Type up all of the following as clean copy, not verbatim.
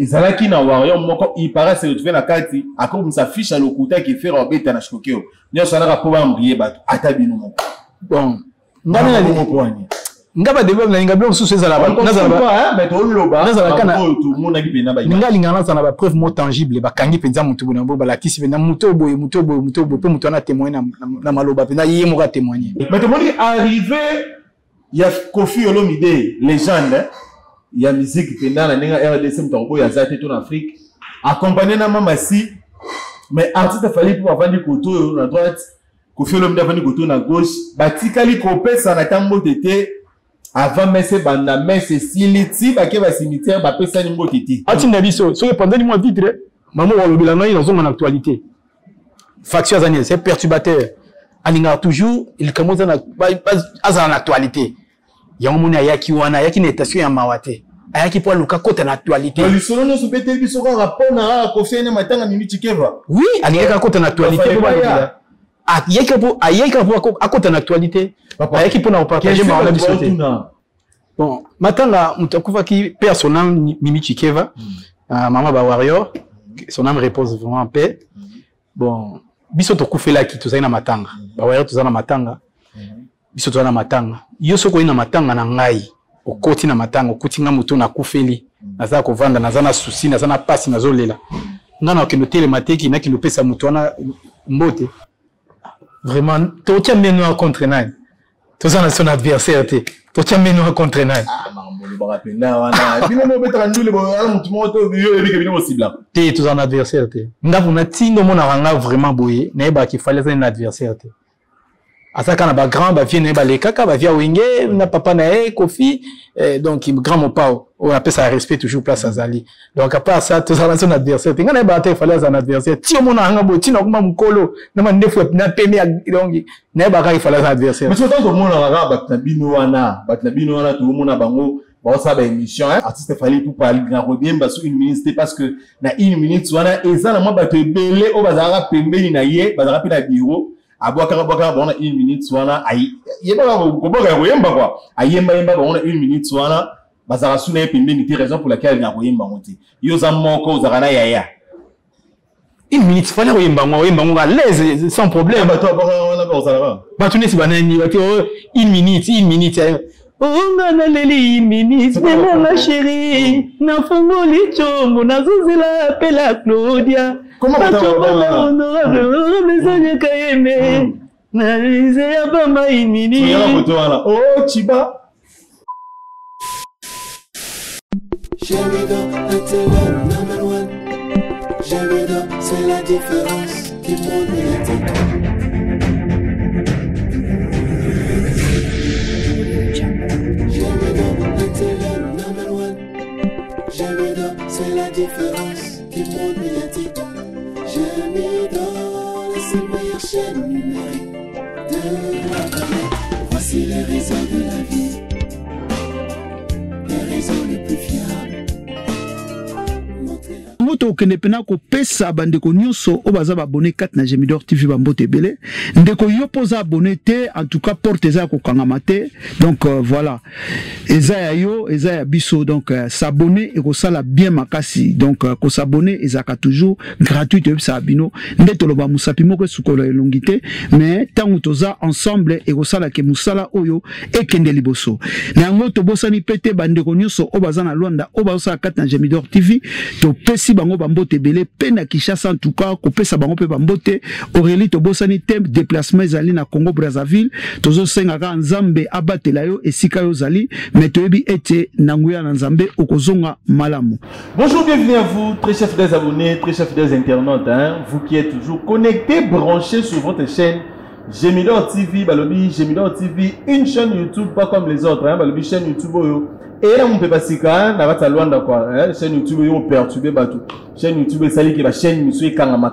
ezalaki na Warrior moko il paraît se retrouver na kati akomi sa fiche à lokuta qui fait robeta na shokeo nyo sana ka po ba mbrier bato ata bino moko bon ngana na moko wani ngaba de bam na ngablo mususu ezala ba nazala ba mais to loba nazala kana to mona ki pena ba ngali ngana sana ba preuve mo tangible ba kangi penza mutu bona bo la kisi pena muto boye pe mutu na témoin na maloba pena yé mo ka témoigner mais to moni arrivé il y a Kofi Olomide légende il y a musique pendant la nenga RDC mtombo ya zate tout en Afrique accompagné na mama si mais artiste fallait pour avoir du couteau à droite Kofi Olomide avoir du couteau à gauche batikali kopé ça na tambo tété avant mais c'est banda mais c'est siliti ba ke ba cimetière ba pesa ni mbotiti atinda biso so pendant du mois vitre maman walobila na dans son actualité faction azania c'est perturbateur alinga toujours il commence à en actualité ya mona yaki wana yaki netation ya mawate ayaki po luka kota na actualité le solo no subete biso ka rapport na Kofi na matanga mimi chikeva oui alinga kota na actualité ayaki po akota na actualité ayaki po na partager ma biso te bon matanga mutakufa ki personnel mimi chikeva maman ba Warrior son âme repose vraiment en paix bon biso to kufela ki tuzana matanga ba Warrior tuzana matanga biso tuzana matanga yo soko ina matanga na ngai okoti na matanga okoti nga mutu na kufeli naza ko vanda naza na souci naza na pasi nazolela ngana okino tele mateki na kino pesa mutu na mbote vraiment to tia meno contre nai tuzana son adversaire te to tia meno contre nai mambo ba pena wana bino mo betaka ndule bo ala mutu moto yo ebike bino possible te tuzana adversaire te ngavu na tindo mona wanga vraiment boye na eba ki fallait un adversaire te asaka na ba grand ba vie na ba le kaka ba via wenge na papa na Kofi donc grand mon pao on appelle ça respect toujours place azali donc à part ça tuzana son adversaire te ngana ba te fallait un adversaire ti mona wanga bo ti na kuma mukolo na ma ndefu na pemi donc na ba ka il fallait un adversaire mais surtout to mona wanga batnabino wana to mona bango bon ça ba émission artiste fallait pour parler grand bien parce une minute parce que na une minute wana ezana mo bato ebele o bazara pembeni na ye bazara pe na bureau aboka bon une minute wana ay yeba ko boka koyemba quoi ayemba bon une minute wana bazara suna pembeni te raison pour laquelle na koyemba ngoti yo za moko zara na yaya une minute fallait koyemba ngo à l'aise sans problème bato wana ba osala ba tunesi banani bato une minute oh nanaleli une minute ma chérie na fongoli chombo nazozela pela Claudia comment honorable Sonia Kayembe na lise ya bamba une minute oh Chiba Jamido, number one. Jamido, c'est la différence du monde médiatique. Jamido, number one. Jamido, c'est la différence du monde médiatique. Jamido, c'est la meilleure chaîne numérique de la planète. Voici les raisons de la vie, les raisons les plus fiables. Moto kenepena ko pesa bandeko nyonso o baza abonné 4 na Gemidor TV bambote belé ndeko yo poza abonné te en tout cas porte eza ko kangamate donc voilà eza ya yo eza ya biso donc s'abonner et ko sala bien makasi donc ko s'abonner ezaka toujours gratuit et ça bino ndeto loba musapi moko sukolo elongité mais tango toza ensemble et ko sala ke musala oyo ekende liboso na ngoto bosani pete bandeko nyonso o baza na Luanda o baza 4 na Gemidor TV to pesi bango bambote belé pena Kinshasa en tout cas ko pesa bango pe bambote Aurélie to bosani temp déplacement ezali na Congo Brazzaville tozo senga ka nzambe abatela yo esika yo zali mais toyebi ete nanguya na nzambe okozonga malamu. Bonjour, bienvenue à vous très chers fidèles abonnés, très chers fidèles internautes vous qui êtes toujours connectés, branchés sur votre chaîne Gemidor TV, balobi Gemidor TV, une chaîne YouTube pas comme les autres balobi chaîne YouTube oyo. Et là, on peut passer quand même, là, va Luanda quoi. Chaîne YouTube, on perturbé bateau. Chaîne YouTube, ça dit que la chaîne monsieur Kangama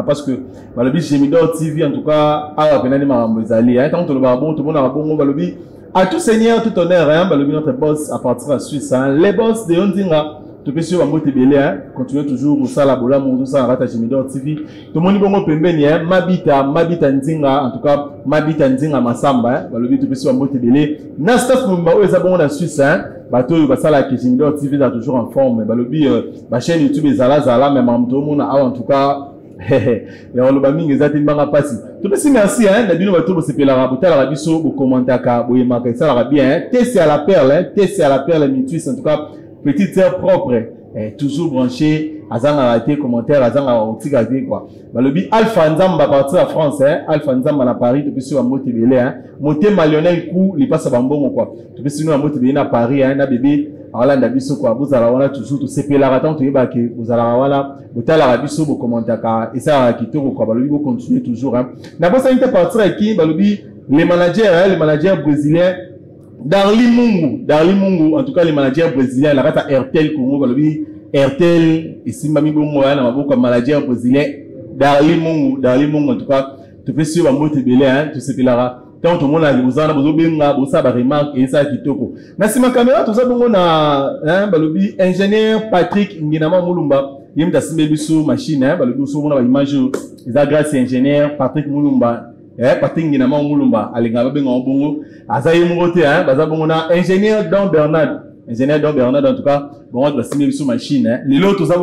parce que le Gemidor TV en tout cas, a peine Marambezali. Tant que le barbon, tout le monde a bon, balobi. À tout seigneur, tout honneur, balobi notre boss à partir de la Suisse. Les boss de Ondinga, tu peux suivre Mbote Belé, hein, continuer toujours au Sala Bola, mon ça Rata Jemidor TV. Tout le monde bon pembeni, hein, Mabita Nzinga, en tout cas, Mabita Nzinga Masamba, hein, le but tu peux suivre Mbote Belé. Nastaf Mumba, où est bon la Suisse, hein, bateau, Basala Jemidor TV est toujours en forme, le but, ma chaîne YouTube est Zala, mais tout le monde a en tout cas, et on le baming est à passer. Tout le monde merci, hein, la bino bateau, c'est la rabota, la rabiso, au commentaire, au yémarque, ça la bien, hein, testé à la perle, Mituis, en tout cas, petite sœur propre, toujours branché, azang a raté commentaire, azang a outigazé quoi. Le but Alpha Nzamba partir à France, hein, Alpha Nzamba à Paris, tu peux suivre à Mbote Belé, hein, Moté Malionel coup, il passe à Bambon quoi. Tu peux suivre à Mbote Belé à Paris, hein, na bébé, alors là biso quoi, vous allez voir toujours tout c'est la raton tu yeba que vous allez voir là, vous allez la biso au commentaire car et ça qui tourne quoi, le but vous continuez toujours hein. D'abord ça il partir avec qui, le but les managers brésiliens. Darli Mungu, en tout cas les managers brésiliens, la rata RTL Congo, RTL, et Simbami Bongo, on a beaucoup de managers brésiliens, Darli Mungu, en tout cas, tu peux suivre Mbote Belé, hein, tu sais que là, tant tout le monde a dit, vous avez besoin de ça, remarque, et ça qui toko. Merci ma caméra, tout ça, on a, hein, ingénieur Patrick Nginama Moulumba, il y a une machine, hein, on a l'image, les grâce ingénieur Patrick Moulumba, Patrick Nginama Moulumba, Alinga Benga Bongo, Azaï Mouroté, hein, Bazabongona, ingénieur Don Bernard, en tout cas, bon, on doit signer sur machine, hein. Les autres, tout ça,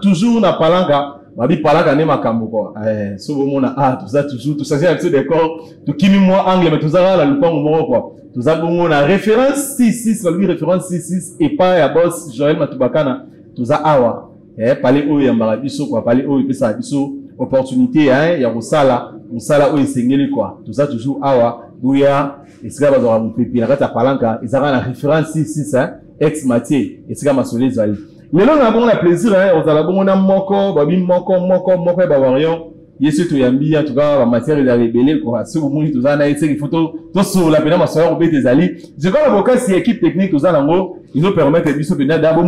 toujours na palanga, Babi palanga ne makambo, quoi. So, tout ça, toujours, tout ça, c'est un décor, tout qui moi angle, mais tout ça, la lupa, quoi. Tout ça, bon, on a référence 6-6, lui, référence 6-6, et pas à boss, Joël Matubakana, tout ça, awa, parler au Yambarabiso, quoi, parler au Ypesabiso, opportunité, hein, il y a Rosala, Rosala, où il s'engage, quoi. Tout ça, toujours awa, bouya, et c'est là, on peut pépier, la palanca, et ça rend la référence 6-6, hein, ex-matier, et c'est là, ma soleil, zali. Les gens ont le plaisir, hein, on a bon, moko, bavarion, yesu to yambi, en tout cas, la matière est rébellée, quoi. Si vous mourrez, tout ça, on a essayé des photos, tout sur la peine, ma soeur, au des alliés. Je crois l'avocat, si équipe technique, tout ça, ils nous permettent de bisous, d'abord,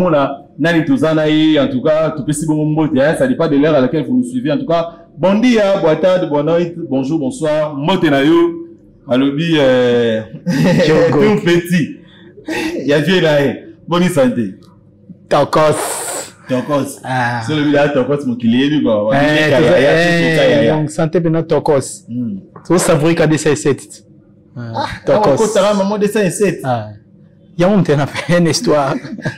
nani, tout ça, en tout cas, tout petit bon mot, ça dépend de l'heure à laquelle vous nous suivez, en tout cas, bon dia, bonne tarde, bonne nuit, bonjour, bonsoir, motenayo. Alobi tout petit. Il y a vieux là. Bonne santé. Tokos. C'est le village Tokos mon client quoi. Donc santé bien Tokos. Tout savourer qu'à des 7. Tokos. Quand ça maman de 7. Il y a un fait une histoire.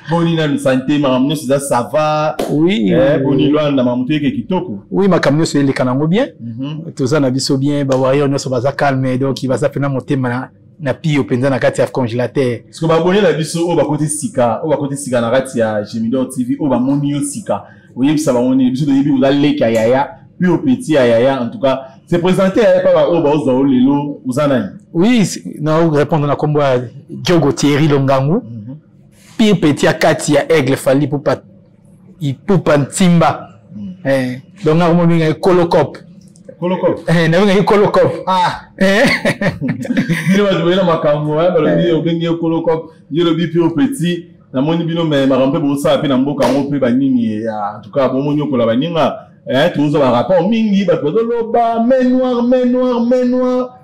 Bonne santé maman ça va. Oui. Bonne loi na maman qui kitoko. Oui ma camion c'est les kanango bien. Tout ça na biso bien ba warrior no so baza calme donc il va ça pena monter na pio penza na kati ya congélateur. Parce que ba bonne la biso o ba côté sika na kati ya Jemidor TV o ba moni yo sika. Oyebi ça ba moni biso de yebi o le ka yaya puis au petit yaya en tout cas c'est présenté par o ba o zo lelo uzana. Oui, non répondre na combo Diogo Thierry Longangu. Pire petit à Katia Aigle Fali pour pas Timba. Donc on a mis Colocop. Colocop. On a mis Colocop. Il va jouer dans ma caméra, mais le dit au Colocop, il le dit pire petit. Na moni bino mais ma rampe pour ça puis na mboka on peut banini en tout cas bon monyo ko la baninga tout ça va rapport mingi ba ko lo ba main noire.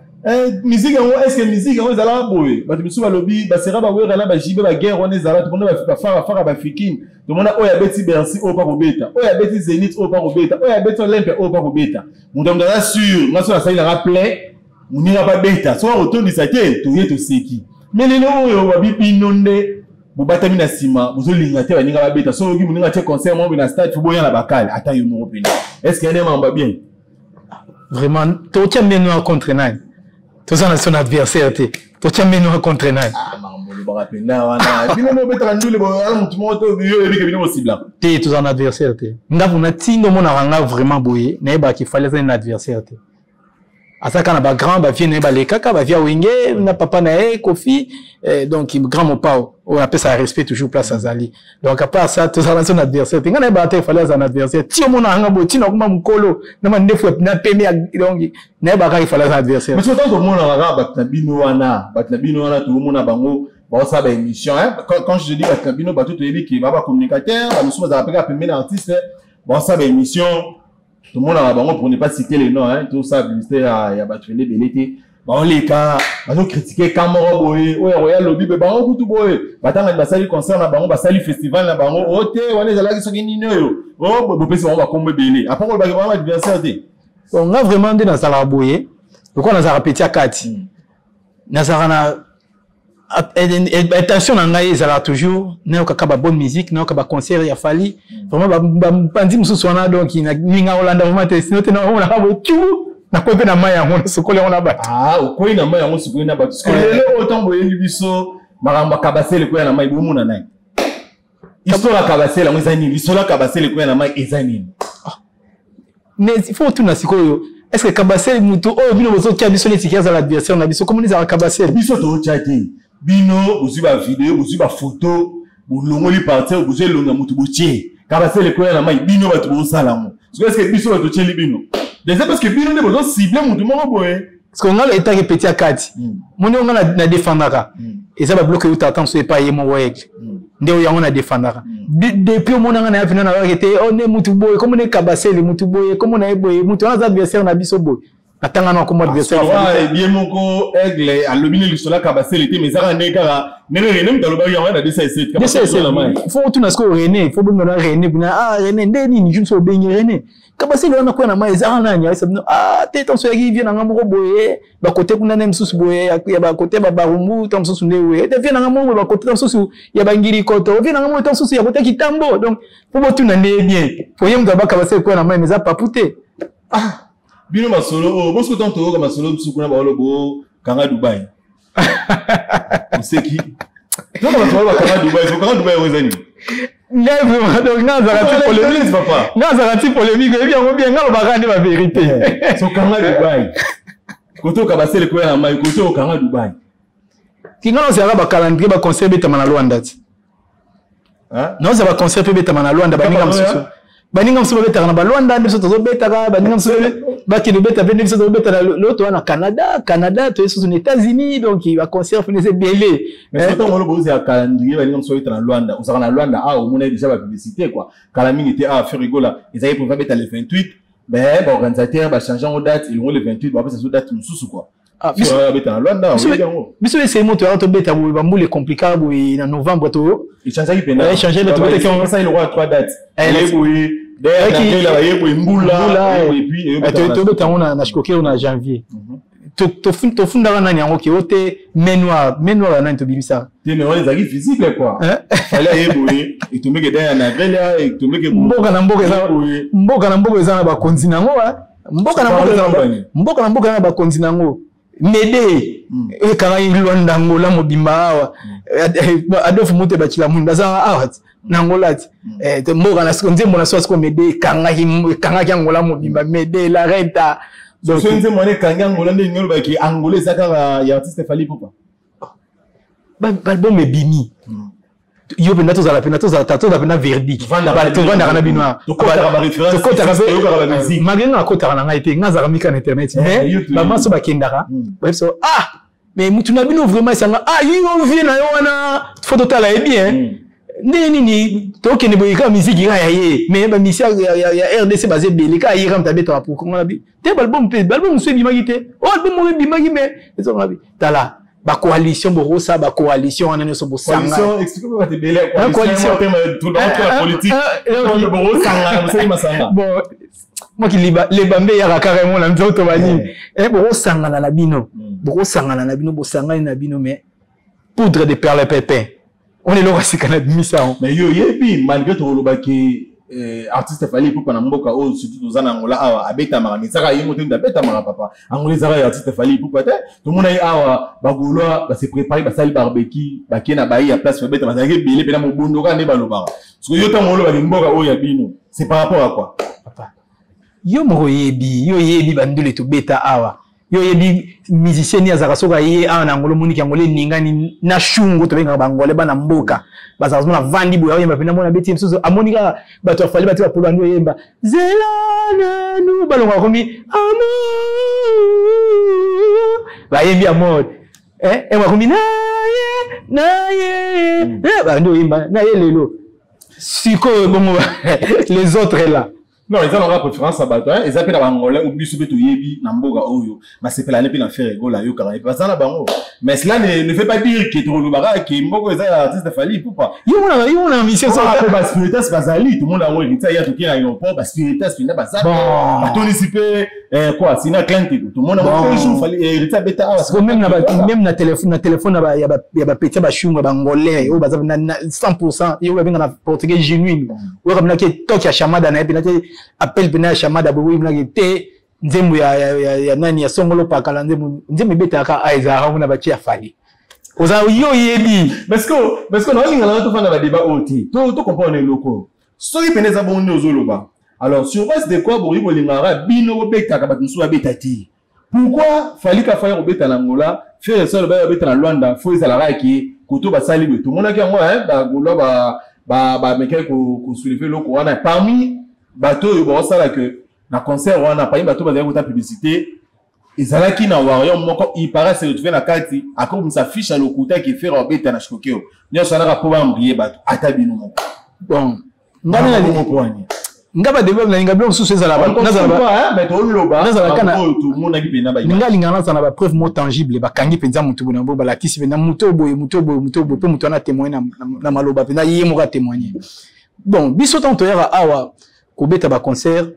Musique est-ce que musique on ezala boye ba biso ba lobby ba sera ba wera la ba jibe ba guerre on ezala tout monde ba fara ba fikin tout monde oya beti Bercy o pa kobeta oya beti Zénith o pa kobeta oya beti Olympe o pa kobeta mundo mdala sûr ngaso ça il a rappelé munira pas beta so retourne ça ke to yeto seki mais les noms yo ba bipi nonde bubata mina sima buzolinga te baninga ba beta so ogi muninga te concert mo na stade fo boya na bakale ata yo no pena est-ce qu'il y a un bien vraiment to tient bien nous contre nani. Tout ça, son adversaire, tu tiens bien nous contre nani. Tout ça, un adversaire. Nous avons vraiment bouillé. Nous avons fallait un adversaire. Asa kana ba grand ba vie ne ba le kaka ba via wenge na papa na e Kofi donc grand mon pao on appelle ça respect toujours place azali donc à part ça tout ça son adversaire tinga na ba te fallait un adversaire ti omona hanga bo ti na kuma mukolo na ma ndefu na pemi donc na ba ka fallait un adversaire mais tout omona nga batnabino wana tout omona bango ba ça ba émission hein quand je dis batnabino ba tout yebi ki ba communicateur ba nous sommes à peine premier artiste ba ça ba émission tout le monde a bango pour ne pas citer les noms hein tout ça publicité à Batfende Belete Bon, les cas, ils ont critiqué Camara Boye, ouais, Royal Lobby, mais bon, beaucoup de boye. Battant un basali concert, na bango, basali festival, na bango, oh, on est allé sur une oh, bon, peut-être on va comber belé. Après, on va avoir un adversaire. On a vraiment dit dans Salah Boye, donc on a répété à Kati. Nazarana, attention, on a toujours, n'a pas de bonne musique, n'a pas de concert, il a fallu. Vraiment, bandi mususuana donc, il n'a pas Hollande, vraiment, sinon, on a pas tout. Na quoi na maya on sokole on a battu au quoi na maya on sokole na battu parce que le autant boye biso maramba kabase le quoi na maya bomu na nai histoire kabase la mwezani histoire kabase le quoi na maya ezani mais il faut tout na sikoyo est-ce que kabase mutu oh bino bozo kia biso netikia za l'adversaire na biso comment les kabase biso to chaki bino bozu ba vidéo bozu ba photo bolongoli partir bozu longa mutu botie kabase le quoi na maya bino batu bo salamo est-ce que biso to cheli bino déjà parce que bino ne besoin cibler mon monde boye parce qu'on a l'état répété à 4 mon on a na défendara et ça va bloquer ou t'attends c'est pas yemo wek ndé on a défendara depuis mon on a fini na arrêté on est mutu boye comme on est kabase le mutu boye comme on est boye mutu on a adversaire na biso boye atanga na comme adversaire et bien moko aigle a lobine le sola kabase l'été mais ça ne kara René dans le bas on a DCC faut tout na ce René faut bonne René bina ah René ndeni ni juste au benye René kabase le wana kwa na mai za nani ya sabu ah tete on so yaki vient na ngamoko boye ba côté kuna na msusu boye ya ba côté ba barumbu ta msusu ndewe te vient na ngamoko ba côté ta msusu ya bangiri koto vient na ngamoko ta msusu ya côté kitambo donc faut tout na ndé bien faut yem ba kabase kwa na mai mais za papute ah bino masolo oh bosko tonto comme masolo msuku na ba lobo kanga Dubai c'est qui non ba masolo ba kanga Dubai so kanga Dubai wezani Vraiment, donc, polémique, polémique, et bien, on vient à la vérité. So, Kanga Dubaï. Koto Kabase le Koya Namai, Koto Kanga Dubaï. Qui non, c'est un calendrier, va conserver ta manaloanda. Non, ça va conserver ta manaloanda, Baningam Sobe Tarana Luanda, de Soto Betara, Baningam Sobe, Baki de Beta, Benin Soto Beta, l'autre en Canada, tu es aux États-Unis, donc il va conserver les bélés. Mais c'est on le à calendrier, Baningam Sobe en Luanda, on s'en a Luanda, ah, on a déjà la publicité, quoi. Calamine était à faire rigola, ils avaient pour mettre le 28, ben, l'organisateur va changer en date, ils vont le 28, après ça se date une sous quoi. Ah, mais c'est mon tour, bêta, où les compliqués, en novembre, tout. Il change les pénales. Il change les tout. Il ça, il aura 3 dates. Elle est bouillée. D'ailleurs, il y a Mboula. Et puis, on a choqué, on a janvier. Tu fous dans un an, ok, menoir, nan, tu dis ça. Tu me rends les avis physiques, quoi. Elle est bouillée. Et tu me dis derrière un agrès, et tu me dis Mboka na mboka eza ba kontinango, Mboka na mboka ba kontinango. Mede kanga Luanda ngola mobimba awa Adolphe Mute bachila munda za awa nangolati te mboka na sikonze mona so ko mede kanga ngola mobimba mede la renta donc sikonze mona kanga ngola ndenge ngolo baki angolais saka ya artiste Fally Ipupa album ebimi yo pena to za pena verdict to vanda na binoa to magena ko ta na ngaite ngaza kamika na internet mais ba maso ba kendaka ba so ah mais mutu na bino vraiment sanga ah yo vient na yo wana photo tala e bien nini to kene boy ka musique ya ye mais ba musique ya RDC basé belé ka yira mtabe to pour comment la bi te album so bi magite oh album mo bi magi mais eso na bi tala ba coalition borosa ba coalition on est sur bosanga coalition explique-moi te belé coalition tout dans la politique le borosa c'est masanga bon moi qui les bambé ya carrément na nzoto bani borosanga na bino borosanga na bino bosanga na bino mais poudre de perles pépin on est là c'est kana misa mais yo yebi malgré to lobaki artiste Fally Ipupa na mboka o surtout tozana ngola awa abeta mara misaka yimo te ndabeta mara papa angole zara artiste Fally Ipupa te to mona awa bagolo ba se préparer ba sali barbecue ba kena ba ya place beta bazaki bile pena mobondo ka ne baloba so yo ta ngolo ba mboka o ya bino c'est par rapport à quoi papa yo mo yebi bandule to beta awa yo yebi musicien ya zaka soka ye awa na ngolo moniki ngolo ningani na shungu to benga bangole bana mboka bazazuma na vandi boya yemba pena mona beti msuzo amonika bato afali bato apolo ndo yemba zelana nu balonga komi amour ba yembi amor wa komi naye ba ndo yemba naye lelo siko bongo les autres là Non, ils ont leur préférence à battre. Ils appellent à Angola, ou bis beto yebi, namboga oyo. Mais c'est pas l'année puis l'enfer rigolo là, yo carré. Parce que ça bango. Mais cela ne fait pas dire que tu le barak, que mbogo est artiste de Fali ou pas. Yo on a mission ça. Après bas spiritas bazali, tout le monde a envie de ça, il y a tout qui est à l'aéroport, bas spiritas fina bazali. Bon, ton ici quoi, c'est une cliente tout le monde a envie de Fali et rita beta. Parce que même na téléphone il y a petit bachunga bangolais, yo bazali na 100%, yo ba na portugais genuine. Yo comme na ke tokia chamada na epina appel bena chamada bo wimla te nzembo ya nani ya songolo pakala nzembo beta ka aiza ha na bachi afali oza yo yebi parce que na linga to fana ba débat oti to comprendre loko soki peneza bon ne ozoloba alors sur base de quoi bo ribo lingara bino beta ka batmusu ba beta ti pourquoi fali ka faire beta na ngola faire ça ba beta na Luanda faut ça la raki koto ba sali beto monaki yango ba golo ba meka ko soulever loko wana parmi bateau yo ba sala que na concert wana pa bateau ba za publicité ezalaki na Warrior moko il paraît se retrouver na kati akomi sa fiche à lokuta qui fait robeta na shokeo nyo sana ka poba mbrier bato atabino moko bon ngana na moko wani ngaba de na ngablo mususu ezala ba nazala mais to loba nazala kana to mona ki pena ba ngali ngana sana ba preuve mo tangible ba kangi penza mutu bona bo balakisi pena mutu boye pe mutu na témoigner na maloba pena yemo ka témoigner bon biso tanto yara awa ko beta ba concert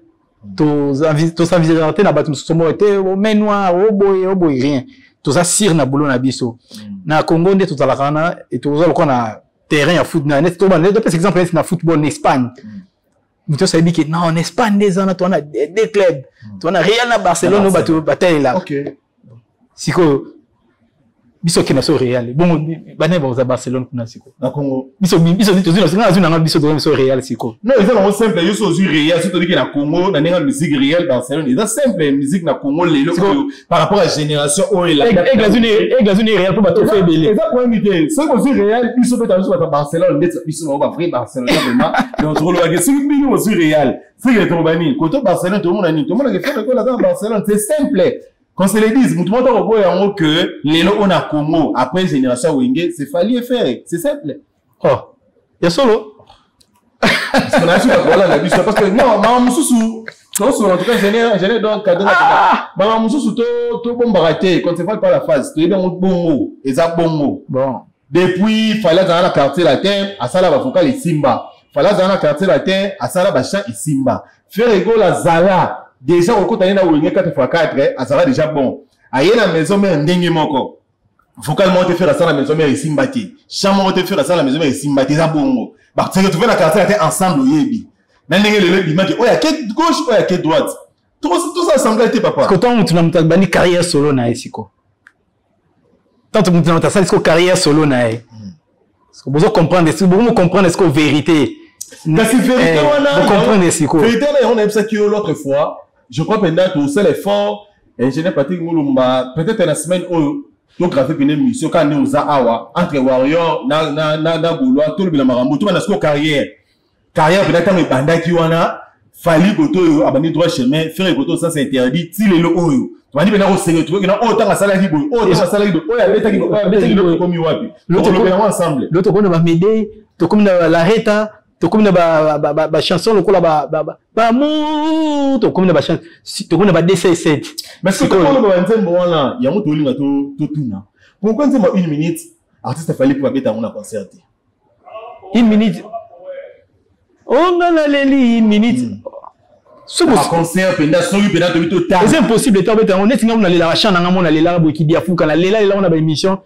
to s'envisager na batu somo était au menoir au boy rien to ça sir na boulot na biso na Congo nde to zala kana et to zala kona terrain ya foot na net to ba ne par exemple na football en Espagne muto ça dit que non en Espagne des ans to na des clubs to na Real na Barcelone batu bataille là OK siko biso kina so Real bon bana ba za Barcelone kuna siko na Congo biso to zina na biso do so Real siko non ils sont simple yo so zu Real surtout que na Congo na nenga musique Real Barcelone ils simple musique na Congo lelo par rapport à génération o et la Églazuni Real pour bato fait belé exact point idée ce que zu Real biso peut aller sur Barcelone biso ba vrai Barcelone vraiment donc on le si nous zu Real c'est que to bani koto Barcelone tout le monde a fait que la Barcelone c'est simple. Quand c'est les disent, tout le monde a repris en haut que les lots on a Congo, après génération Wenge, c'est fallu faire, c'est simple. Oh, il y a solo. Parce qu'on a su voilà la biche, parce que non, maman Moussou, en tout cas, j'ai donc cadeau. Maman Moussou, tout bon baraté, quand c'est pas la phase, tu es dans bon mot, et ça bon mot. Bon. Depuis, fallait dans la quartier latin, à ça là, va focal et Simba. Fallait dans la quartier latin, à ça là, bachan et Simba. Faire égaux la Zala. Déjà, au côté de la Wenge 4x4, ça sera déjà bon. Aïe, la maison mère n'engue moko. Focalement, te faire ça la maison mère ici mbati. Chamon te faire ça la maison mère ici mbati, ça bon. Bah, tu retrouves la quartier latin ensemble, yebi. N'engue le bimaki, oh, y'a quelle gauche, oh, y'a quelle droite. Tout ça ensemble, t'es papa. Quand on a une bani carrière solo na esiko. Tant que tu as ça, carrière solo na e. Vous besoin comprendre, vous comprendre est-ce que vérité. Parce que vérité, vous comprenez esiko. Vérité, on a ça qui l'autre fois. Je crois que pendant tout l'effort, ingénieur Patrick Moulumba, peut-être la semaine où tu as fait une émission quand nous avons entre Warrior, na Goulois, tout le monde a marambo, tout le monde a carrière. Carrière, peut-être que pendant qu'il y a fallu que tu abandonnes droit chemin, faire que ça c'est interdit, si les lots, tu vas dire que tu as retrouvé, autant à salarié, autant à salarié, ensemble. L'autre, on va m'aider, tu comme la reta. To comme ba chanson lokola ba mu to comme ba chanson to comme ba DC7 mais ce que on ba nzembo wana ya mutu olinga to tuna pourquoi nzembo 1 minute artiste fallait pour beta on a concerté 1 minute on a la leli 1 minute ce concert penda soki penda to total c'est impossible to beta on est ngam na lela chana ngam na lela bo ki dia fuka na lela on a ba émission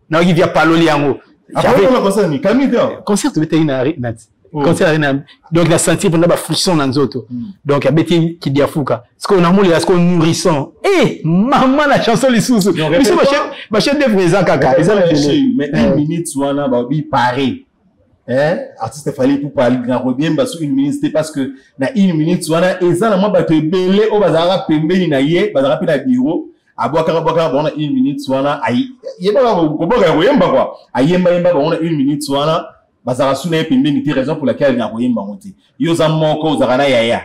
na ki via paloli yango après on a concert ni Camille concert beta ina nat concert donc la sentir pendant la frisson dans autres donc a bêti qui diafuka ce qu'on a moulé ce qu'on nourrissant maman la chanson les sous ma chaîne de présent kaka mais 1 minute wana ba bi paré artiste fallait pour parler grand bien parce 1 minute c'était parce que na 1 minute wana ezana moi ba te belé o bazara pembeni na ye bazara pe na bureau aboka bon 1 minute wana ay yeba ko boka yemba quoi ayemba on a 1 minute wana bazara suna pembeni te raison pour laquelle na koyemba monter yo za moko ozara yaya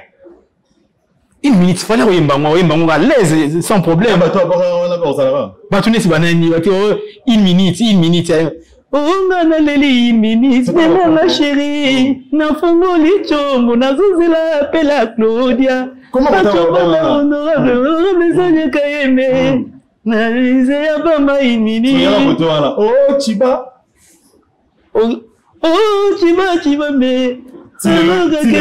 1 minute fallait koyemba à l'aise sans problème ba to on a ozara ba tu ne si banani ba 1 minute Ongana leli minute mon chérie na fongoli chombo na zozela appela Claudia. Comment honorable Sonia Kayembe na lise ya bamba inini. Oh Chiba. Oh Chiba me. Patrick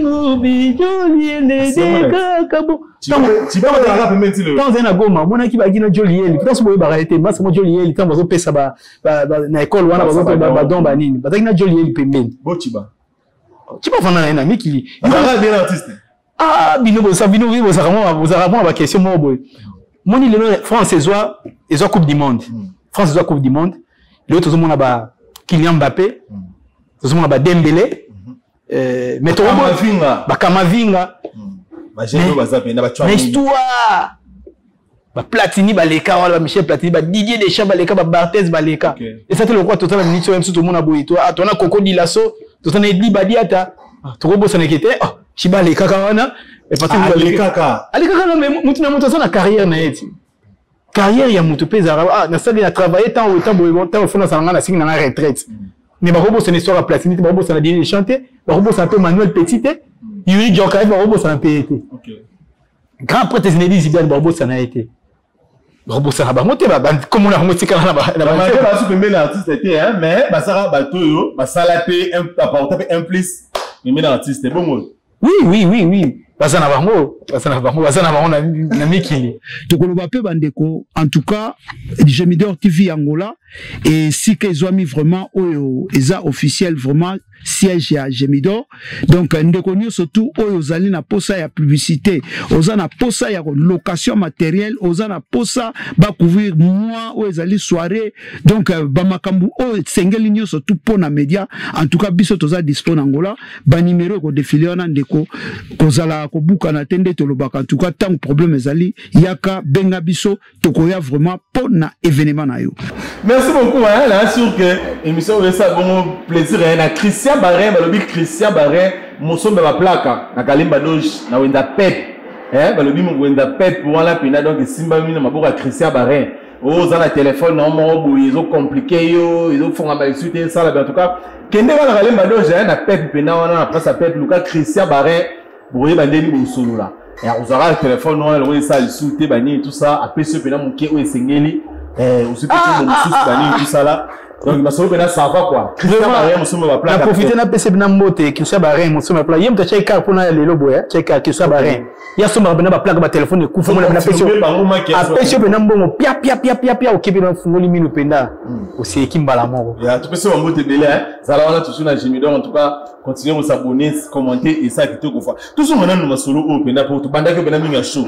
Ngubi Joliel de Kakabo. Chiba va la rappeler le. Quand on a goma, mon équipe a gagné Joliel. Quand on a été masse mon Joliel, quand on a fait ça na école wana ba don ba nini. Ba gagné Joliel pemben. Bo Chiba. Chiba fana na ami qui. Il va bien artiste. Ah, bino bo ça répond à ma question mo boy. Mon il est françaisois, ils ont coupe du monde. France ils ont coupe du monde. L'autre tout le monde ba Kylian Mbappé. Tout le monde ba Dembélé. Mais tout le monde ba Kamavinga. Mais histoire ba Platini ba Leka wala Michel Platini ba Didier Deschamps ba Leka ba Barthez ba Leka. Et ça c'est le quoi total minute même tout le monde a boy toi on a Coco Dilasso tout on a dit Badiata tout robot ça n'était oh Chiba Leka kawana et Patrick Leka mais mutina muta ça na carrière na yeti carrière ya mutu pesa na ça il a travaillé tant au temps au fond ça na signe na retraite mais ba robot c'est une histoire à Platini ba robot ça na Didier Deschamps ba robot ça un peu Manuel Petit Yuri Djokovic ba robot ça na PET grand prêtre Zinedine Zidane ba robot ça na été robot ça ba monter ba comme on a monté quand na ba ba super l'artiste était hein mais ba ça ba toyo ba salaté un apporter un plus mais l'artiste est bon oui Bazana bango na mikili. Tokoloba pe bandeko en tout cas Gemidor TV Angola et si qu'ils ont mis vraiment eza officiel vraiment siège à Gemidor donc ndeko nyo surtout ozali na posa ya publicité oza na posa ya location matériel oza na posa ba couvrir mois ozali soirée donc ba makambu sengeli nyo surtout pour na média en tout cas biso toza disponible Angola ba numéro ko défiler na ndeko kozala ko buka na tende tolobaka en tout cas tant problème ezali yaka benga biso tokoya vraiment pour na événement na yo. Merci beaucoup hein là sûr que émission ça bon plaisir hein na Christian Barret balobi Christian Barret mosombe ba plaka na kalimba doge na wenda pet hein balobi mo wenda pet pour la pena donc simba mina maboka Christian Barret oza na téléphone na mo boye zo compliqué yo ils font ma suite ça là en tout cas kende na kalimba doge hein na pet pena wana na place pet luka Christian Barret boye bandeli bo solo là et ozara téléphone wana le ça le soute bani tout ça après ce pena mon ke o esengeli aussi petit mon sous bani tout ça là donc ma solo pena ça va quoi Christian Barret mosombe ba plaka na profiter na PC na mbote Christian Barret mosombe plaka yem ta cheka pona lelo boya cheka Christian Barret ya somba bena ba plaka ba téléphone ku fongola na PC après ce pena mbongo pia okibi na fungoli minu penda aussi ekimbala moko ya tu peux se mbote délai hein ça là on a toujours na Gemidor en tout cas continuez à vous abonner commenter et ça qui te kofa tout ce maintenant nous solo au penda pour tout banda que pena minga show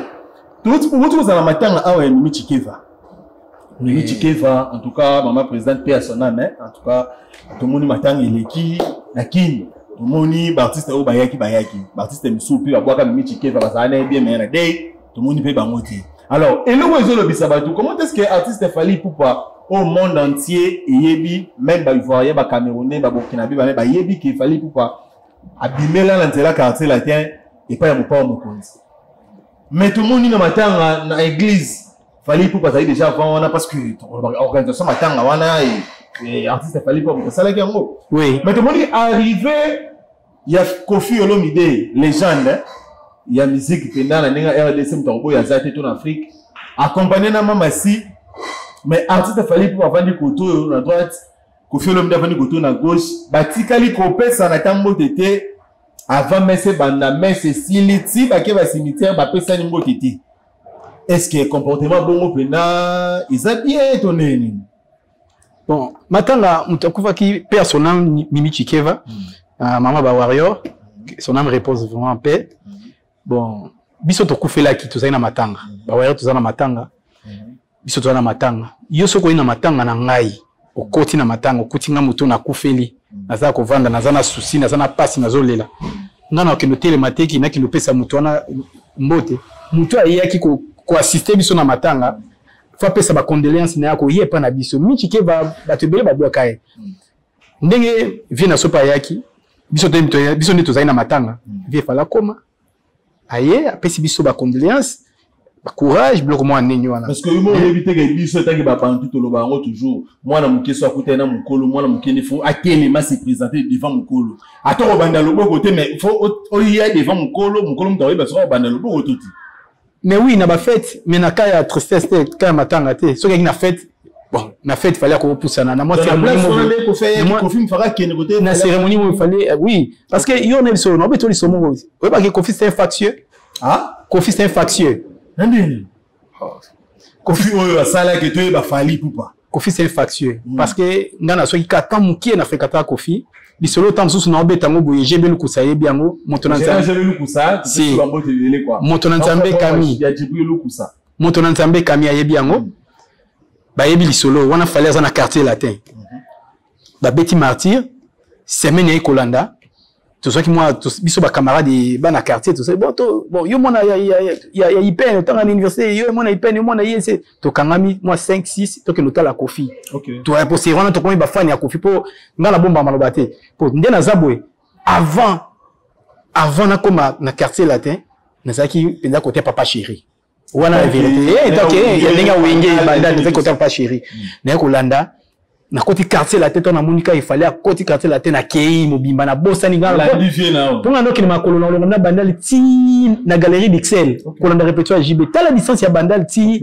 tout vous za la matanga awa Mimi Chikeva Mimi Chikeva en tout cas maman présidente personnelle hein en tout cas tout le monde matanga eleki na kini tout le monde artiste au bayaki artiste misupi abwaka Mimi Chikeva bazana bien mais na day tout le monde peut bangote alors et nous ezolo bisabatu comment est-ce que artiste Fally Ipupa au monde entier yebi même ba Ivoirien ba Camerounais ba Burkinabé ba yebi ki Fally Ipupa abimela na nzela quartier latin et pas ya mopa mokonzi mais tout le monde na matanga na église Fally Ipupa ça déjà avant wana parce que organisation matanga wana et artiste Fally Ipupa ça là qui en oui mais tout le monde est arrivé il y a Koffi Olomide légende il y a musique pendant la ninga RDC mtombo ya zate tout en Afrique accompagné na mama si mais artiste Fally Ipupa vandi koto na droite Koffi Olomide vandi koto na gauche batikali kopesa na tambo tete avant messe banda messe siliti bake ba cimetière ba pesa ni mbo tete est-ce que comportement bongo pena ils a bien étonné bon matanga mutakufa ki personnel Mimi Chikeva maman ba warrior son âme repose vraiment en paix bon biso tokufela ki tozali na matanga ba warrior tozali na matanga biso tozali na matanga yo soko ina matanga na ngai okoti na matanga okoti nga mutu na kufeli naza ko vanda naza na souci naza na pasi nazolela ngana okendo tele mateki na kilo pesa mutu wana mbote mutu ayaki ko assister biso na matanga fa pesa ba condoléances na yako yepa na biso Mimi Chikeva batebele ba bwaka ye ndenge vie na sopa yaki biso nde tozali na matanga vie fala koma aye apesi biso ba condoléances courage bloc moi nini wana parce que moi éviter que biso tangi ba bantu to lo bango toujours moi na mukeso akuta na mukolo moi na mukene faut akelema se présenter devant mukolo atoko banda loboko te mais faut oya devant mukolo mutawe ba so banda loboko toti mais oui na ba fête mais na kaya tristesse te kaya matanga te so ki na fête bon na fête fallait qu'on pousse na moi cérémonie ko faire Kofi mfara kene côté na cérémonie il fallait oui parce que yo ne so no beto li somo oui pas que Kofi c'est factieux Kofi c'est factieux Nandini Kofi oyo asala ke to ba fali pupa Kofi c'est factieux parce que ngana so ki kata mukie na fekata Kofi bisolo tam susu na obeta ngo boye jebe lukusa yebi yango montona nzambe jebe lukusa si bambo telele quoi montona nzambe kami ya jibu lukusa montona nzambe kami yebi yango ba yebi lisolo wana fallait za na quartier latin ba beti martyr semaine e kolanda tout ça qui moi biso ba camarades ba na quartier tout ça bon yo mona ya IPN tant à l'université yo mona IPN yo mona IEC to kangami moi 5 6 to ke notala Kofi OK to pour c'est vraiment to komi ba fan ya Kofi pour ngala bomba malobate pour ndena zabwe avant na koma na quartier latin na saki penda côté papa chéri wana la vérité donc ya ndinga wenge banda na côté papa chéri na kolanda na côté quartier la tête on a monika il fallait à côté quartier la tête na kei mobimba na bossa ni ngala la divier na pour ngano ki na makolo na longa bandal ti na galerie d'Excel pour la répétition JB ta la distance ya bandal ti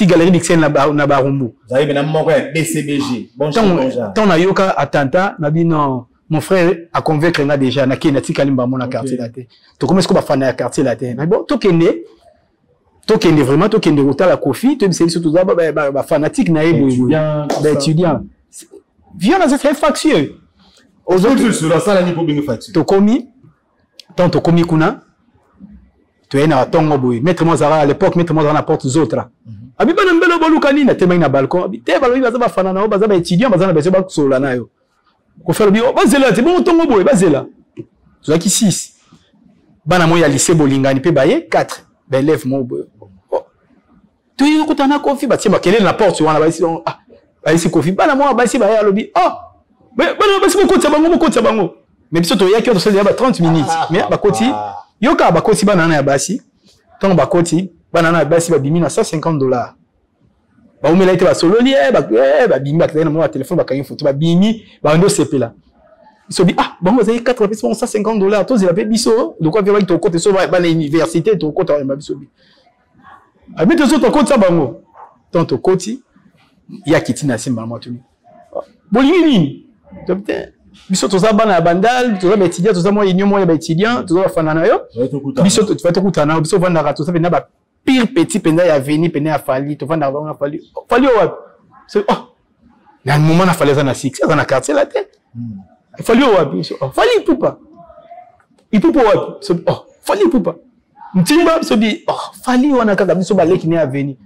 galerie d'Excel na Barumbu zaïbe na moko ya BCBG bon tant na yoka attentat na bino mon frère a convaincre nga déjà na ki na ti kalimba mon na quartier la tête to comment est-ce qu'on va faire na quartier la tête mais bon to kende vraiment to kende rota la Kofi to c'est surtout ba fanatique na étudiant violence c'est très factieux aujourd'hui sur la salle ni pour bien factieux to komi kuna to ena tongo boy maître Mozara à l'époque maître Mozara na porte zotra abi bana mbelo bolukani na tema na balcon abi te balobi baza fana na baza ba étudiant baza na beso ba sola na yo ko faire bi bazela te bon tongo boy bazela to zaki 6 bana mo ya lycée bolingani pe baye 4 ben lève mon boy tu y kutana Kofi ba tiba kelele na porte wana ba isi Kofi bana mo ba isi ba ya lobi bana ba isi ko tsa bango mais biso to ya ki to se ba 30 minutes mais ba koti yoka ba koti bana na ya basi tant ba koti bana na basi ba bimi na $150 ba umela ite ba sololi ba bimi ba na mo téléphone ba kangi photo ba bimi ba ndo sepela biso bi bango za 4 personnes $150 to zela pe biso de quoi vient to côté so ba na université to côté ba biso bi abi to so to côté bango tant to côté ya kitina simba matuni bolingi nini to peut biso to za bana bandal to za ba étudiant to za mo union mo ya ba étudiant to za fana na yo biso to va to kutana biso vanda ka to za na ba pire petit penda ya veni penda ya fali to vanda ba fali wapi c'est na moment na fali za na 6 za na quartier la tête fali wapi fali pupa ipupa wapi c'est fali pupa mtimba so di fali wana kaka biso ba leki ne aveni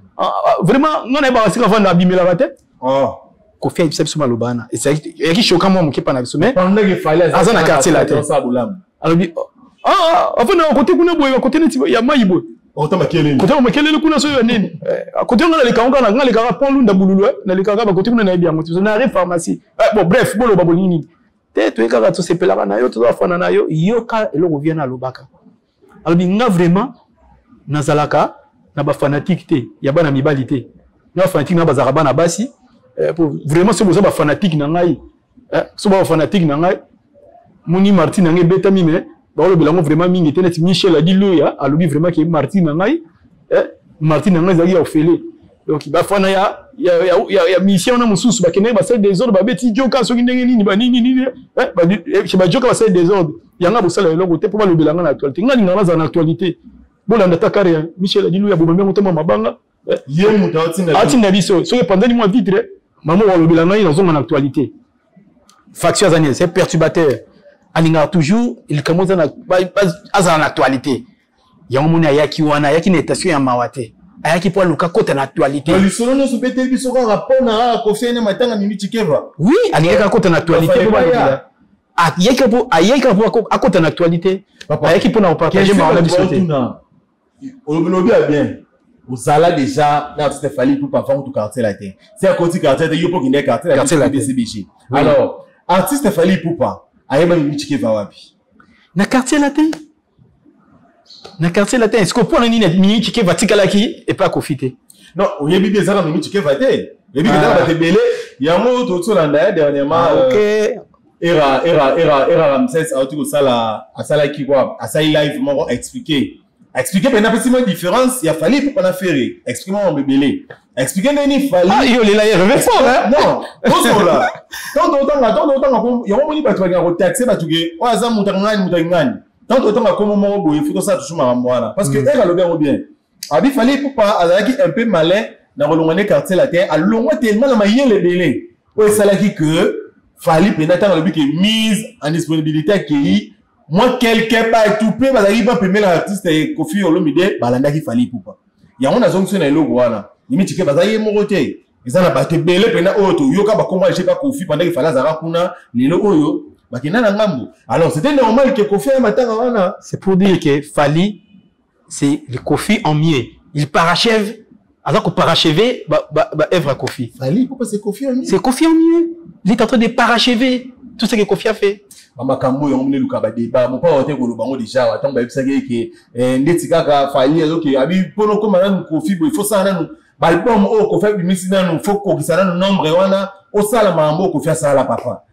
vraiment ngona ba wasika vanda bimela ba tête Kofi a biso malobana et c'est qui choquant moi mon kipa na biso mais pendant que fali za na quartier la tête alors bi avant na côté kuna boye côté neti ya mayibo Kota makelele. Kota makelele kuna so yo nini? Kota ngala leka ngala leka pon lunda bululu na leka ba kota kuna na bien moto na pharmacie. Bon bref, bolo ba bolini. Te to eka to sepelaka na yo to afana na yo yoka elo revient na lobaka. Alors binga vraiment nazalaka na ba fanatique te, ya bana mibali te. Na fanatique na bazaka bana basi pour vraiment c'est boza ba fanatique na ngai. So ba fanatique na ngai. Moni Martin na ngai beta mime. Bah bilango vraiment mingi tenet Michel a dit loya alobi vraiment que Martin ngai Martin ngai zaki ya ofele donc ba fana ya mission na mususu ba kene ba sel des ordres ba beti joka so ndenge nini ba nini ba ba joka ba sel des ordres yanga bosala eloko te pour ba lobilanga na actualité ngani ngana za na actualité bolanda ta carrière Michel a dit loya bombe motema mabanga ye mutatina atina biso so pendant ni mois vitre maman wa lobilanga na zonga na actualité faction zani c'est perturbateur. Alinga toujours il commence à en actualité ya mona yaki wana yaki netation ya mawate ayaki pour luka kota na actualité le solo no subete biso ka rapport na Kofi na matanga mimi chikeva oui alinga kota na actualité ayaki pour akota na actualité ayaki pour na partager ma biso te olobi a bien uzala déjà na Stéphanie pour pas faire tout quartier là té c'est à côté quartier de yopo qui n'est quartier là BCBG alors artiste Stéphanie pour pas ayeba mimi chikeva wapi na quartier latin na quartier latin est-ce que pour nini Mimi Chike va tikala ki et pas Kofi? Non, il y a des gens Mimi Chike va te. Et puis va te belé, il y a un autre sur l'anda dernièrement era Ramsès a tout ça la qui quoi, à ça live m'ont expliqué maintenant petit moins différence, il a fallu pour qu'on a fait expliquer-moi mon belé. Expliquer nini fallait. Ah, il est là, il revient fort hein. Non, on là. Tant autant il y a un moment où tu taxer ba tu que o aza mutangani. Tant autant comme moment où il faut ça toujours marambwana parce que elle a le bien. Abi fallait pour pas azaki un peu malin dans le quartier latin, à loin tellement la maille les belé. Ouais, ça là qui que fallait peut-être le but qui mise en disponibilité qui moi quelqu'un pas tout peu parce qu'il va permettre l'artiste Kofi Olomide balanda qui fallait pour pas. Il y a une zonction dans le voilà. Mimi Chike bazaye moroté. Ils en a battu belé pena auto yoka ba comment j'ai pas Kofi pendant qu'il fallait zara kuna lelo oyo bakina na ngambo. Alors c'était normal que Kofi matanga wana. C'est pour dire que Fally c'est le Kofi en mieux. Il parachève alors qu'on parachever œuvre à Kofi. Fally pourquoi c'est Kofi en mieux? C'est Kofi en mieux. Il est en train de parachever tout ce que Kofi a fait. Makambo yomne luka ba débat mon pas hote ko lobango déjà attends ba bisaka ke ndeti kaka Fally azoki abi pono ko manana Kofi bo il faut ça nanu album o ko fait bimisi nanu faut ko kisana no nombre wana o sala mambo ko fait ça la papa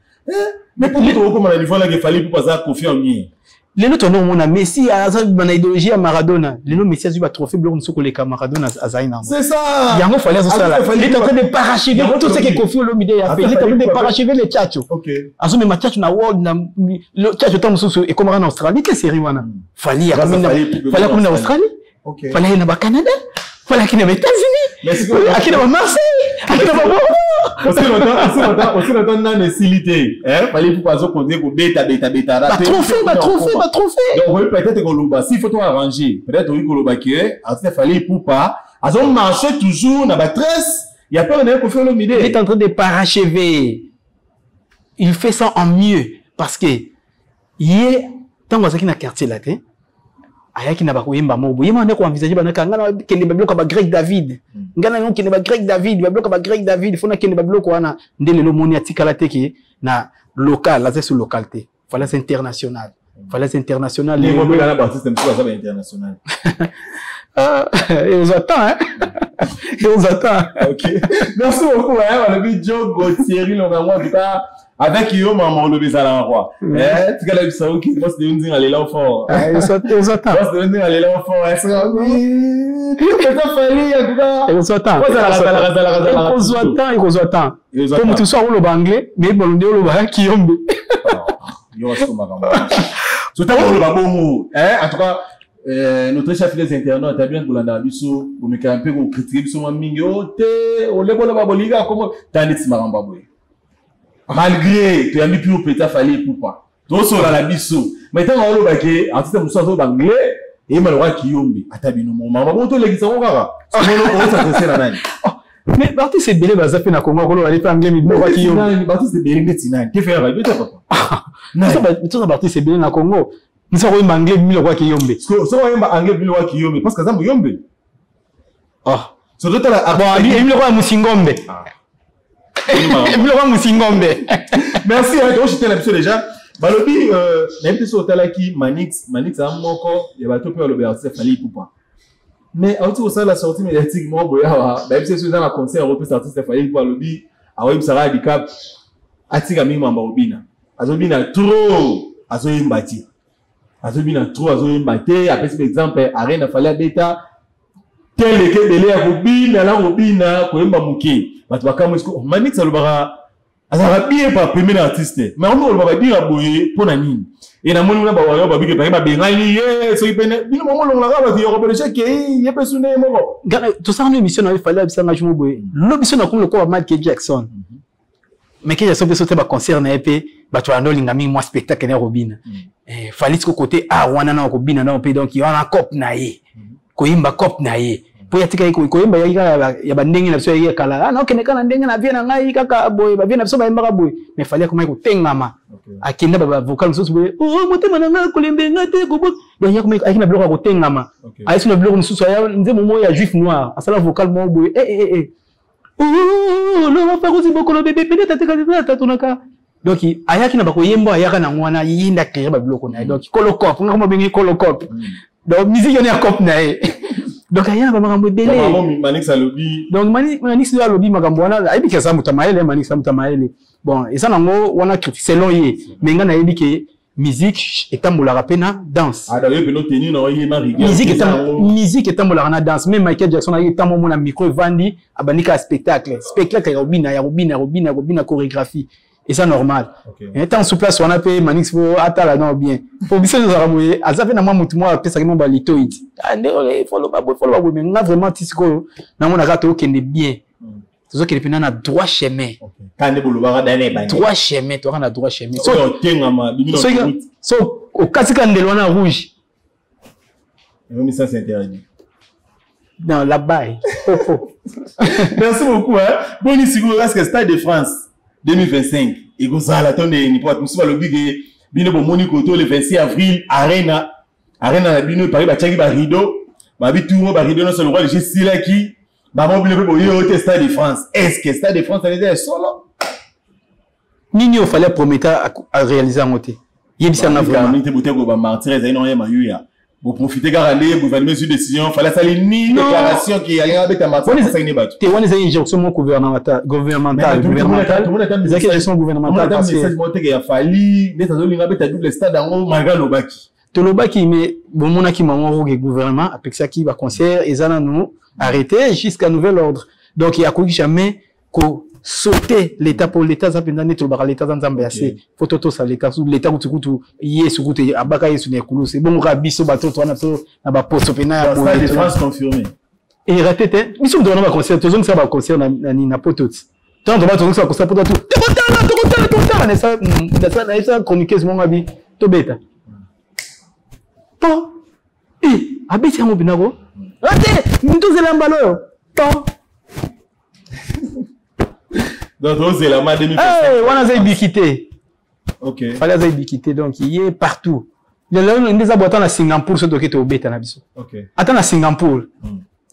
mais pour tout ko manana niveau là que Fally pour pas Kofi en mieux les autres non on a Messi a une idéologie à Maradona les Messi a eu un trophée blanc sur les Maradona à Zaina c'est ça il y a un Fally ça là il est en train de parachever tout ce que Kofi Olomide a fait il est en train de parachever les tchatcho OK azo même tchatcho na world na le tchatcho tant sous et comme en Australie que série wana Fally a comme en Australie OK Fally na ba Canada Fally qui na États-Unis qui na Marseille qui na aussi longtemps dans les silité hein Fally pour pas qu'on dire ko beta trophée donc peut-être qu'on loba si faut tout arranger peut-être oui qu'on loba que assez Fally pour pas azo marcher toujours na ba tresse il y a pas rien pour faire le midi il est en train de parachever il fait ça en mieux parce que hier tant que ça qui na quartier là té ayaki na bakoyemba mobo yema ndeko envisager banaka ngana kende babloka ba Greg David ngana yon kende ba Greg David babloka ba Greg David fona kende babloko wana ndele lo moni atikala teki na local là c'est sur localité fallait c'est international les mots là bas système ça va international et on attend OK merci beaucoup hein on a vu Joe Gauthier longamwa en tout cas avec yo maman le bizarre roi tu gars là ça qui boss de ndinga aller là fort ils attendent boss de ndinga aller là fort est-ce que ça Fally en tout cas ils attendent comme tout ça le anglais mais bon le ba Kiyombe yo ça maman tout à le ba bomo en tout cas notre chef des internautes a bien bolanda biso pour me camper pour critiquer biso mingi ote ole bola ba boliga comme tandis maramba boy malgré tu as mis plus peut-être Fally pour pas donc sur la biso maintenant on le baquet artiste muso zo anglais et malwa Kiyombe atabino mama bon to legisa ko kaka on s'adresser na nani mais parti c'est belé baza fait na Congo ko aller faire anglais mi ba Kiyombe parti c'est belé ngeti nani que faire avec papa non ça parti c'est belé na Congo nous sommes en anglais mi lo Kiyombe so en anglais mi lo Kiyombe parce que ça Muyombe ah so d'autres là bon mi lo Musingombe merci à toi j'étais là déjà balobi même si hôtel qui Manix a moko ya bato pe le artiste Fally pour pas mais auto au ça la sortie médiatique mo boya même si c'est dans la concert européen artiste Fally pour balobi awe bisara handicap atika mi mamba obina azobina trop azoyimbati après cet exemple arena Fally beta tel que belé ya kobina la kobina koyemba muke bato bakamo esko Manix alobara azara bien pas premier artiste mais on va dire boye pona nini et na moni na ba wa ba bike ba bengani ye so ipene bino mo longa ba ti yoko belche ke ye pesune mo to ça une émission na Fally abisanga jumo boye l'obisson na comme le ko Michael Jackson mais que Jackson peut ba concert na épée ba to ando linga mi moi spectacle na Robina Fally ko côté wana na ko bina na pe donc il y a un cop na ye ko imba cop na ye po yatika ko imba ya bandenge na biso ya kala na okene kana ndenge na vie na ngai kaka boy ba vie na biso ba imba boy mais Fally ko tengama akenda ba vocal so boy oh motema na nga kolembe ngate ko bo ya ko akina biloko ko tengama ayiso na biloko mususu ya nze momo ya juif noir asala vocal mo boy oh lo fa ko ziboko lo bebe pede tata tunaka donc ayaki na ba ko yemba ayaka na ngwana yinda kire ba biloko na donc kolokop ngako bengi kolokop Donc musique on est à cop nae. Donc ayana ba makambo belé. Manix alobi. Donc Manix do alobi makambo wana ayebi ke sa mutamaele Manix mutamaele. Bon, et ça nango wana critique selon ye. Mais nga na yebi ke musique etambolaka pena danse. Ah d'ailleurs peno tenir na yema rigueur. Musique etambolaka na danse. Même Michael Jackson a etambo mona micro vandi abanika spectacle. Spectacle ya robina chorégraphie. Et ça normal. Et étant sous place on a payé Manix faut atala non bien. Pour biso nous aramoye azafe na mutu mo apesa kimo ba litoit. Ah ndole follow ba mais nga vraiment tisiko na mona ka to kende bien. C'est ça qui est na droit chemin. Droit chemin, tu as droit chemin. So, au cas où on est rouge. Mais ça c'est interdit. Non, là-bas. Merci beaucoup. Bon, ici, est-ce que Stade de France 2025 et vous allez attendre n'importe où. Le big bino bon Monico le 26 avril Arena bino Paris ba chaki ba rideau ba bituro ba rideau non c'est le roi de Gisela qui Maman, vous avez Stade de France. Est-ce que Stade de France est solo? Nini, il fallait promettre à réaliser en côté. Il y a vraiment. Vous profitez car aller, vous allez sur décision. Fallait salir ni déclaration qui allait avec ta matin. Tu es une injonction gouvernementale. Des injonctions gouvernementales. Parce que il a fallu. Les autres, avec ta double stade en haut, malgré le bac. Tolobaki, mais bon, mon aki maman au gouvernement, avec ça qui va concert, et ça nous arrêter jusqu'à nouvel ordre. Donc il y a quoi jamais qu'on sauter l'état pour l'état ça pendant tout le l'état dans Zambéassé. Faut tout ça l'état sous l'état où tout hier sur route abaka yesu ne kulu c'est bon rabiso bateau toi na ba poste pena pour de France confirmé. Et raté ils sont dans un concert tout ça va concert na potot. Tant on va tout ça concert pour tout. Tout ça chroniquer mon abi to beta. To abeti yango binako. Ate mtu zelambalo to. Donc c'est la ma 2025. Eh wana za ibikité. OK. Fallait za ibikité donc il est partout. Le là ndeza boîte na Singapour so toke to beta na biso. OK. Attends na Singapour.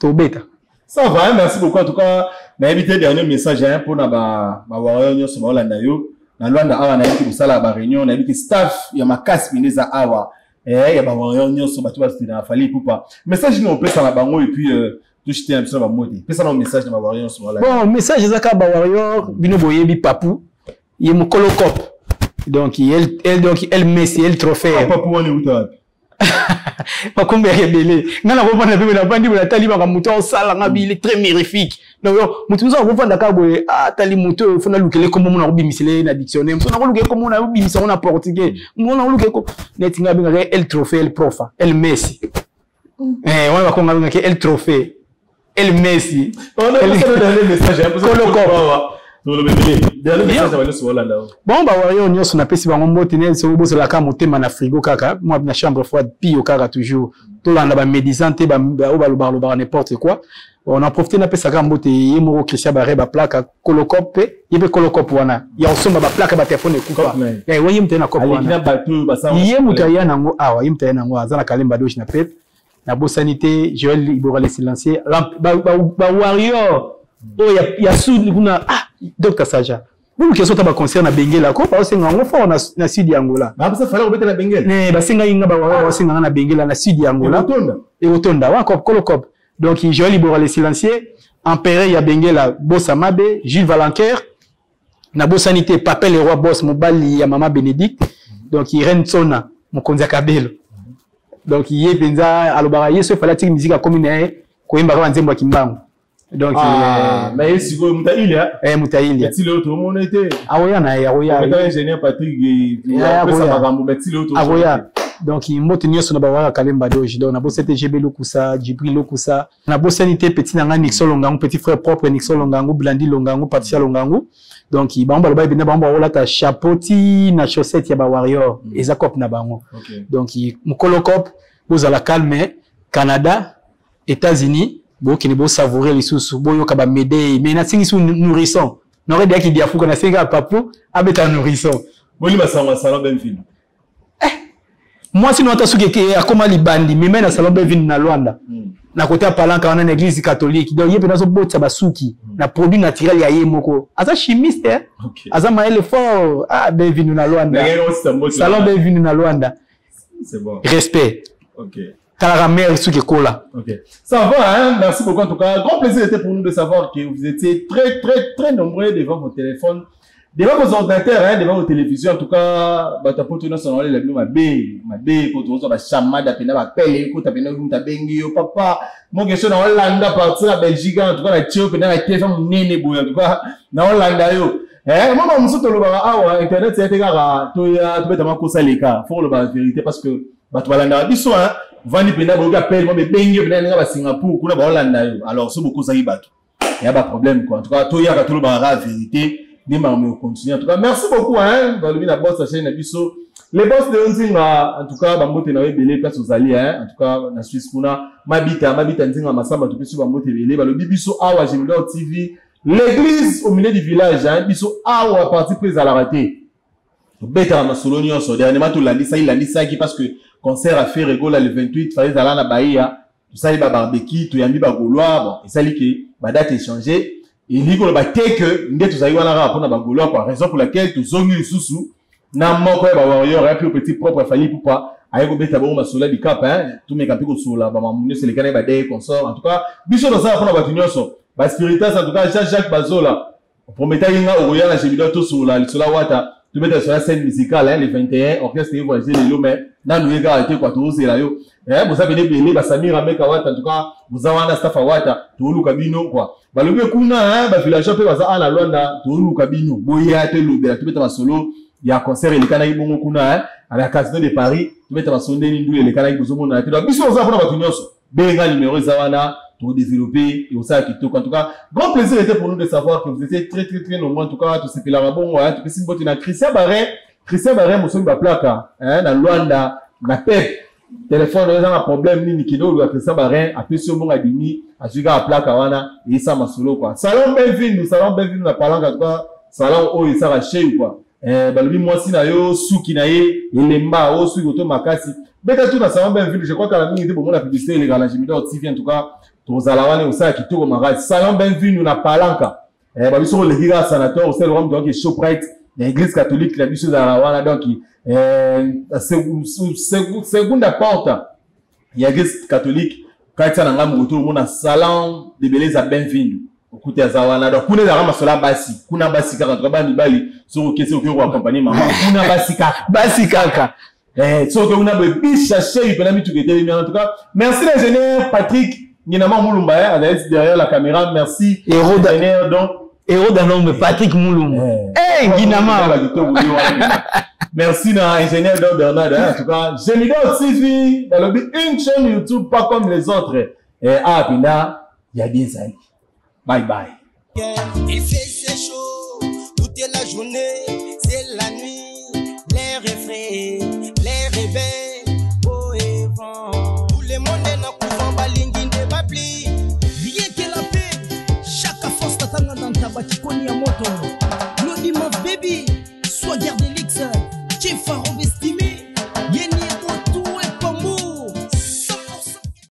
To beta. Ça va, merci beaucoup en tout cas. Na éviter dernier message pour na ba warrior nyo so ba Holanda yo. Na Luanda awa na yiki busala ba réunion na yiki staff ya makasi mineza awa. Ya ba warrior nyo so ba tu ba na fali poupa. Message nous pesa na bango et puis tout jeter un peu sur mode. Pesa na message na ba warrior so ba. Bon, message ezaka ba warrior bino boyebi papu. Il est mon colocop. Donc elle Messi, elle trophée. Papu on est où toi? Pas comme rebelle. Nga na reprendre na na bandi la taliba ka muto sala nga bi il est très mirifique. Donc muto zo reprendre ka boye tali muto fona lukele comme mon robi misele na dictionnaire. Fona ko lukele comme mon robi misele na portugais. Mon na lukele ko net nga bi nga elle trophée, elle profa, elle Messi. On va ko nga bi elle trophée. Elle Messi. On a passé le message un peu bon bah warrior nyos na pesi bango mbote ne so boso la ka motema na frigo kaka moi na chambre froide pio kaka toujours to landa ba médisante ba ba n'importe quoi on a profité na pesa ka mbote yemo Christian bare ba plaque colocop yebe colocop wana ya osomba ba plaque ba téléphone ekupa ya woyi mtena cop wana yemu taya nango awa yemu taya nango azana kalemba doshi na pep na bo sanité Joël Ibora les silencieux ba warrior oh ya sud kuna Dr Saja vous qui sont à concert na Benguela ko pa osenga ngo fort na sud ya Angola ba ça fallait obeta na Benguela ne ba senga inga ba wa osenga na Benguela na sud ya Angola et otonda wa kop kolokop donc Joël Libora les silencieux Empéré ya Benguela Bossa Mabe Jules Valanquer na bo sanité Papel le roi boss mobali ya mama Bénédicte donc Irène Tsona mokonzi Kabelo donc yé penza alobara yeso fallait que musique commune ko imba ka nzembo kimbango donc mais si vous Moutaïlia Moutaïlia si l'autre monde était awoya na awoya ingénieur Patrick awoya donc il mote nyos na bawa kalemba doji donc na bo c'était GB Lokusa Djibril Lokusa na bo sanité petit nanga Nixon Longangu petit frère propre Nixon Longangu Blandi Longangu Patricia Longangu donc il bamba ba bina bamba wala ta chapeauti na chaussette ya ba warrior ezakop na bango donc il mukolokop boza la calme Canada États-Unis bon qui ne beau savourer les sous bon yo kaba médé mais na singi sous nourrisson n'aurait dia qui dia fuka na singa papu abeta nourrisson boni basanga salon benvin moi sinon atasuki ke akoma libandi mais na salon benvin na Luanda na côté palanka na église catholique donc yepe na so botsa basuki na produit naturel ya yemoko asa chimiste asa maele fort benvin na Luanda salon benvin na Luanda c'est bon respect OK Calamère sous cola. Ok. Ça va, hein? Merci beaucoup en tout cas. Grand plaisir était pour nous de savoir que vous étiez très nombreux devant vos téléphones, devant vos ordinateurs, hein, devant vos télévisions. En tout cas, ta pote nous sonne la ma bé, quand on va chamada, pena va pelle, quand pena vous tabengi, papa. Mon question dans Hollande partir à Belgique, en tout cas la tio pena la téléphone nene boy, en tout cas dans Hollande yo. Moi on se tolo ba ah internet c'est gara toya to beta makosa leka. Faut le ba vérité parce que bato balanda biso hein. Vani pena boga appelle moi bengi pena nga ba Singapour kuna ba Hollande yo. Alors c'est beaucoup ça y bato. Il y a pas de problème quoi. En tout cas toya ka tolo ba la vérité. Des marmots continuent. En tout cas, merci beaucoup, hein, dans le bin à boss, la chaîne Abisso. Les boss de Nzinga, en tout cas, Bambote n'avait belé place aux alliés, hein, en tout cas, na Suisse Kuna, Mabita Nzinga, Massamba, tout petit Bambote belé, le Bibisso Awa, Jemidor TV, l'église au milieu du village, hein, Bisso Awa, partie prise à la ratée. Beta Masolonion, so, dernièrement, tout l'a dit ça, qui parce que concert a fait rigolo le 28, fallait aller à Bahia, tout ça, il va barbecue, tout yambi bagolois, bon, et ça, il que, date échangée. Et il dit que nous avons raison pour laquelle nous sommes sous na moko ba warrior et puis petit propre fali pour pas avec au beta bon masola di cap hein tous mes capicos sur la ba mamunyo c'est les canets ba dé consort en tout cas biso dans ça pour ba tunyoso ba spiritas en tout cas Jacques Bazola promettait inga au royal Jemidor tout sur la wata tu mets sur la scène musicale hein les 21 orchestre voyager les lomé dans nous gars été quoi tout c'est là yo vous avez belé ba Samira Meka wata en tout cas vous avez un staff wata tout lu kabino quoi ba lobi kuna hein ba village pe baza ala Luanda tout lu kabino boya te lobi tu mets solo il y a concert les canaux bongo kuna hein à la casino de Paris tu mets sonde ni ndou les canaux bozomo na te donc biso za pour ba tunyoso benga numéro zawana pour développer et ça qui en tout cas grand plaisir était pour nous de savoir que vous étiez très nombreux en tout cas tout ce qui la bon hein tout ce qui na Christian Barret mosomi ba plaka hein na Luanda na pep téléphone on a un problème ni kido ou Christian Barret a pu sur mon adimi a juga plaka wana et ça masolo quoi salon bienvenue na palanga en tout cas salon o et ça va chez quoi balobi mwasi na yo suki na ye elemba o suki oto makasi beta tout na salon bienvenue je crois que la minute bon la publicité les gars Jemidor TV en tout cas tozalawane osala kitoko makasi salon bienvenue na palanka babiso le giga sanateur c'est le rome donc Shoprite l'église catholique la biso za wana donc segunda porte il y a l'église catholique katia na ngamu to mona salon de beleza bienvenue okuti azawana donc kuna za masola basi kuna basi kaka to bani bali so kesi okyo accompagner maman kuna basi kaka so que una be bicha chez pena mitu kete en tout cas merci l'ingénieur Patrick Ninama Moulumba derrière la caméra merci ingénieur donc héros d'un homme Patrick Moulumba Ninama merci na ingénieur Don Bernard en tout cas Jemidor TV dans le une chaîne YouTube pas comme les autres Pina il y a des années bye bye. Il fait chaud toute la journée, c'est la nuit, l'air est frais, l'air est belle, beau et vent. Tout le monde est dans le couvent, balingi de babli. Rien que la paix, chaque force t'attend dans ta batikoni à moto.